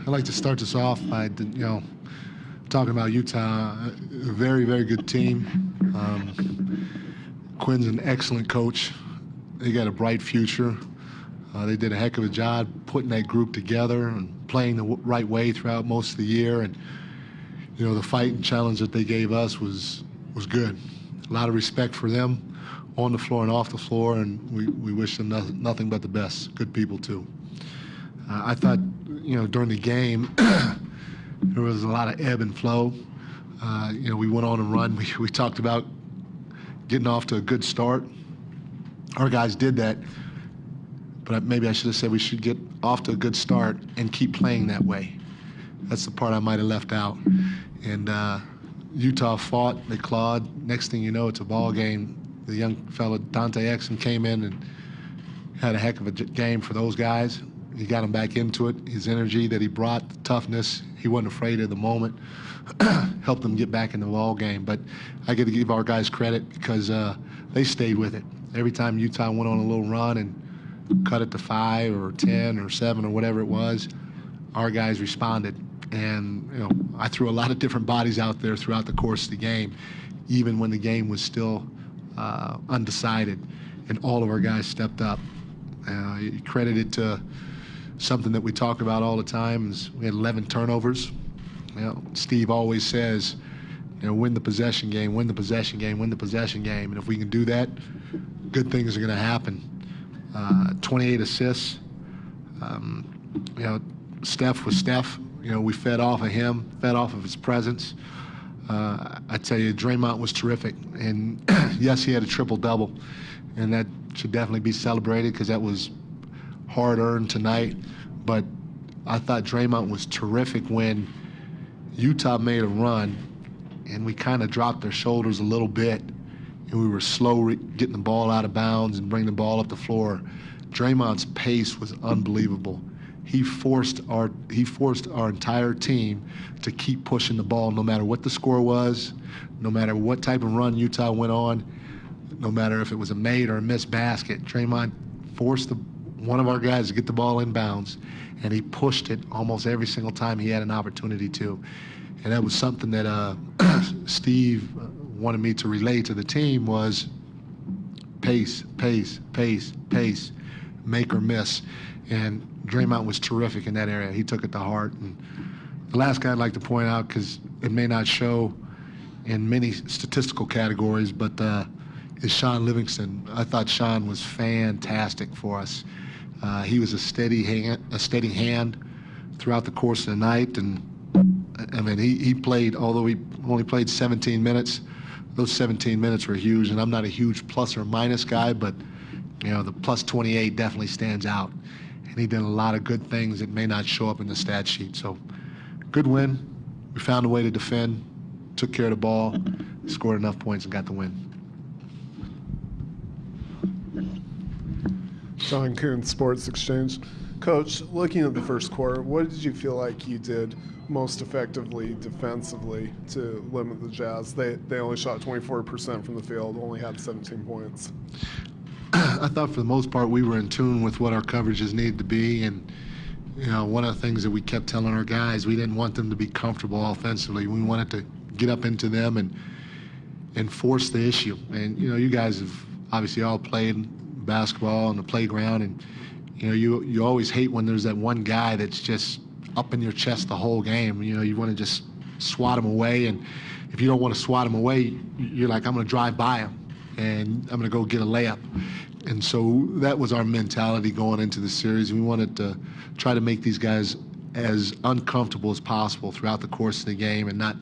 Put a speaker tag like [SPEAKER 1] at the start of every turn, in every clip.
[SPEAKER 1] I'd like to start this off by, talking about Utah. A very, very good team. Quinn's an excellent coach. They got a bright future. They did a heck of a job putting that group together and playing the right way throughout most of the year. And, the fight and challenge that they gave us was good. A lot of respect for them on the floor and off the floor, and we wish them nothing but the best. Good people, too. I thought, during the game, there was a lot of ebb and flow. We went on a run. We talked about getting off to a good start. Our guys did that, but maybe I should have said we should get off to a good start and keep playing that way. That's the part I might have left out. And Utah fought, they clawed. Next thing you know, it's a ball game. The young fella, Dante Exum, came in and had a heck of a game for those guys. He got him back into it. His energy that he brought, the toughness, he wasn't afraid of the moment, helped them get back in the ball game. But I got to give our guys credit because they stayed with it. Every time Utah went on a little run and cut it to 5 or 10 or 7 or whatever it was, our guys responded. And, I threw a lot of different bodies out there throughout the course of the game, even when the game was still undecided, and all of our guys stepped up. You credit it to something that we talk about all the time is we had 11 turnovers. Steve always says, win the possession game, win the possession game, win the possession game. And if we can do that, good things are going to happen. 28 assists. Steph was Steph. We fed off of him, fed off of his presence. I tell you, Draymond was terrific. And yes, he had a triple-double. And that should definitely be celebrated because that was hard-earned tonight. But I thought Draymond was terrific when Utah made a run and we kind of dropped their shoulders a little bit and we were slow getting the ball out of bounds and bringing the ball up the floor. Draymond's pace was unbelievable. He forced our entire team to keep pushing the ball no matter what the score was, no matter what type of run Utah went on, no matter if it was a made or a missed basket. Draymond forced one of our guys to get the ball in bounds, and he pushed it almost every single time he had an opportunity to. And that was something that Steve wanted me to relay to the team was pace, pace, pace, pace, make or miss. And Draymond was terrific in that area. He took it to heart. And the last guy I'd like to point out, because it may not show in many statistical categories, but is Sean Livingston. I thought Sean was fantastic for us. He was a steady hand throughout the course of the night. And I mean, he played, although he only played 17 minutes, those 17 minutes were huge. And I'm not a huge plus or minus guy, but the plus 28 definitely stands out. And he did a lot of good things that may not show up in the stat sheet. So good win. We found a way to defend, took care of the ball, scored enough points and got the win.
[SPEAKER 2] Sean Coon, Sports Exchange. Coach, looking at the first quarter, what did you feel like you did most effectively defensively to limit the Jazz? They only shot 24% from the field, only had 17 points.
[SPEAKER 1] I thought for the most part we were in tune with what our coverages needed to be, and one of the things that we kept telling our guys, we didn't want them to be comfortable offensively. We wanted to get up into them and force the issue. And you guys have obviously all played basketball on the playground, and you always hate when there's that one guy that's just up in your chest the whole game. You want to just swat him away, and if you don't want to swat him away, you're like, I'm going to drive by him and I'm going to go get a layup. And so that was our mentality going into the series. We wanted to try to make these guys as uncomfortable as possible throughout the course of the game and not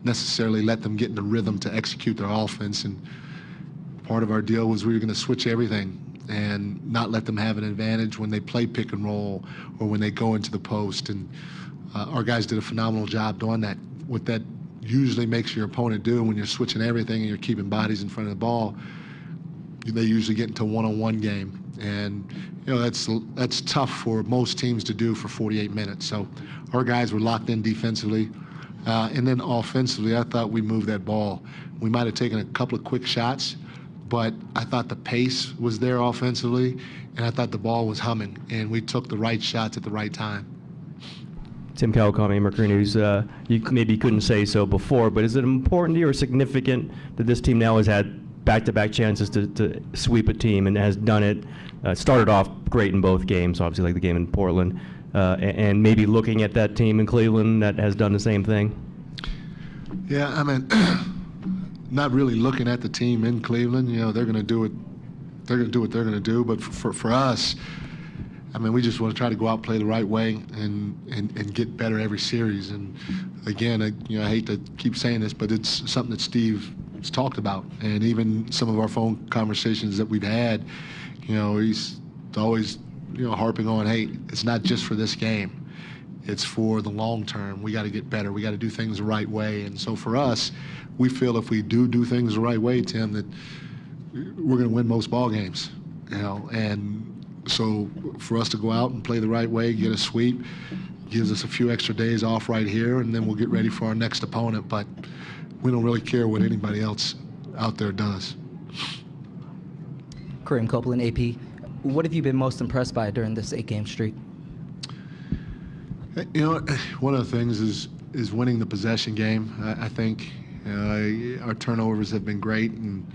[SPEAKER 1] necessarily let them get in the rhythm to execute their offense. And part of our deal was we were going to switch everything and not let them have an advantage when they play pick and roll or when they go into the post. And our guys did a phenomenal job doing that. What that usually makes your opponent do when you're switching everything and you're keeping bodies in front of the ball, they usually get into a one-on-one game. And that's tough for most teams to do for 48 minutes. So our guys were locked in defensively. And then offensively, I thought we moved that ball. We might have taken a couple of quick shots, but I thought the pace was there offensively, and I thought the ball was humming, and we took the right shots at the right time.
[SPEAKER 3] Tim Kawakami, Mercury News. You maybe couldn't say so before, but is it important to you or significant that this team now has had back-to-back chances to sweep a team and has done it? Started off great in both games, obviously, like the game in Portland, and maybe looking at that team in Cleveland that has done the same thing?
[SPEAKER 1] Yeah, I mean, not really looking at the team in Cleveland. You know, they're going to do it. They're going to do what they're going to do. But for us, I mean, we just want to try to go out, play the right way, and get better every series. And again, I hate to keep saying this, but it's something that Steve has talked about, and even some of our phone conversations that we've had. You know, he's always, harping on, hey, it's not just for this game. It's for the long term. We got to get better. We got to do things the right way. And so for us, we feel if we do things the right way, Tim, that we're going to win most ball games. And so for us to go out and play the right way, get a sweep, gives us a few extra days off right here, and then we'll get ready for our next opponent. But we don't really care what anybody else out there does.
[SPEAKER 4] Kareem Copeland, AP. What have you been most impressed by during this 8-game streak?
[SPEAKER 1] One of the things is winning the possession game. I think our turnovers have been great, and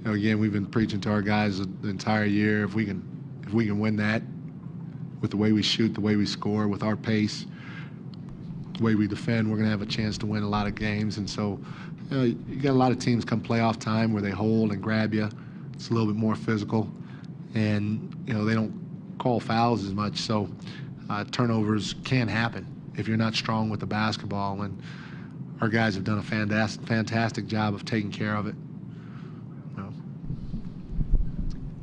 [SPEAKER 1] again, we've been preaching to our guys the entire year. If we can win that with the way we shoot, the way we score, with our pace, the way we defend, we're going to have a chance to win a lot of games. And so, you got a lot of teams come playoff time where they hold and grab you. It's a little bit more physical, and they don't call fouls as much. So. Turnovers can happen if you're not strong with the basketball, and our guys have done a fantastic job of taking care of it.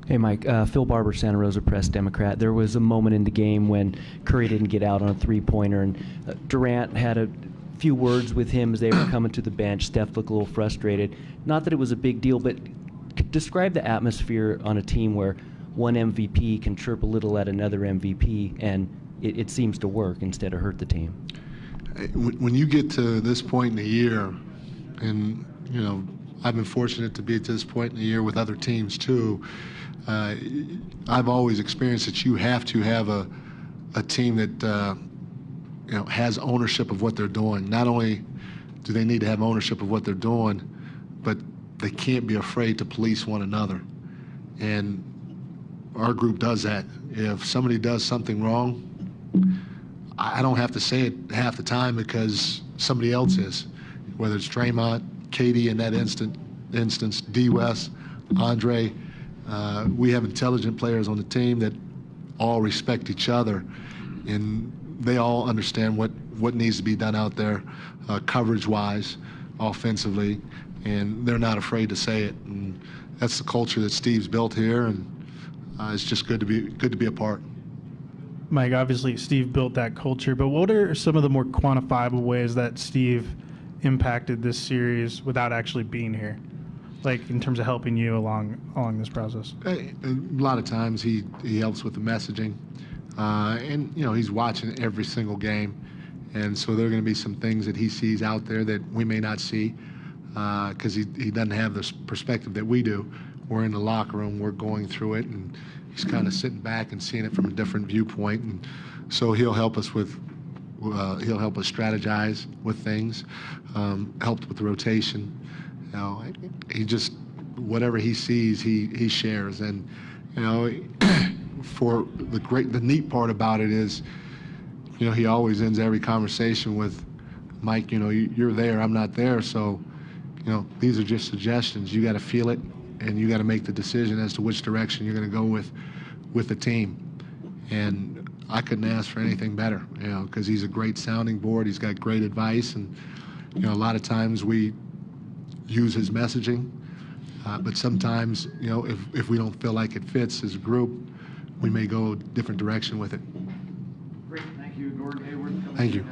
[SPEAKER 5] Hey, Mike. Phil Barber, Santa Rosa Press Democrat. There was a moment in the game when Curry didn't get out on a three-pointer, and Durant had a few words with him as they were coming to the bench. Steph looked a little frustrated. Not that it was a big deal, but describe the atmosphere on a team where one MVP can chirp a little at another MVP, and it seems to work instead of hurt the team.
[SPEAKER 1] When you get to this point in the year, and I've been fortunate to be at this point in the year with other teams too, I've always experienced that you have to have a team that has ownership of what they're doing. Not only do they need to have ownership of what they're doing, but they can't be afraid to police one another. And our group does that. If somebody does something wrong, I don't have to say it half the time because somebody else is, whether it's Draymond, Katie in that instance, D. West, Andre. We have intelligent players on the team that all respect each other, and they all understand what needs to be done out there, coverage-wise, offensively, and they're not afraid to say it. And that's the culture that Steve's built here, and it's just good to be a part.
[SPEAKER 6] Mike, obviously Steve built that culture, but what are some of the more quantifiable ways that Steve impacted this series without actually being here, like in terms of helping you along this process?
[SPEAKER 1] A lot of times he helps with the messaging, and he's watching every single game, and so there are going to be some things that he sees out there that we may not see because he doesn't have the perspective that we do. We're in the locker room, we're going through it, and he's kind of sitting back and seeing it from a different viewpoint, and so he'll help us strategize with things, helped with the rotation. He just, whatever he sees, he shares, and for the neat part about it is, he always ends every conversation with, Mike, you're there, I'm not there, so these are just suggestions. You got to feel it, and you got to make the decision as to which direction you're going to go with the team. And I couldn't ask for anything better, because he's a great sounding board. He's got great advice, and a lot of times we use his messaging, but sometimes if we don't feel like it fits as a group, we may go a different direction with it.
[SPEAKER 7] Great, thank you, Gordon Hayward.
[SPEAKER 1] Thank you.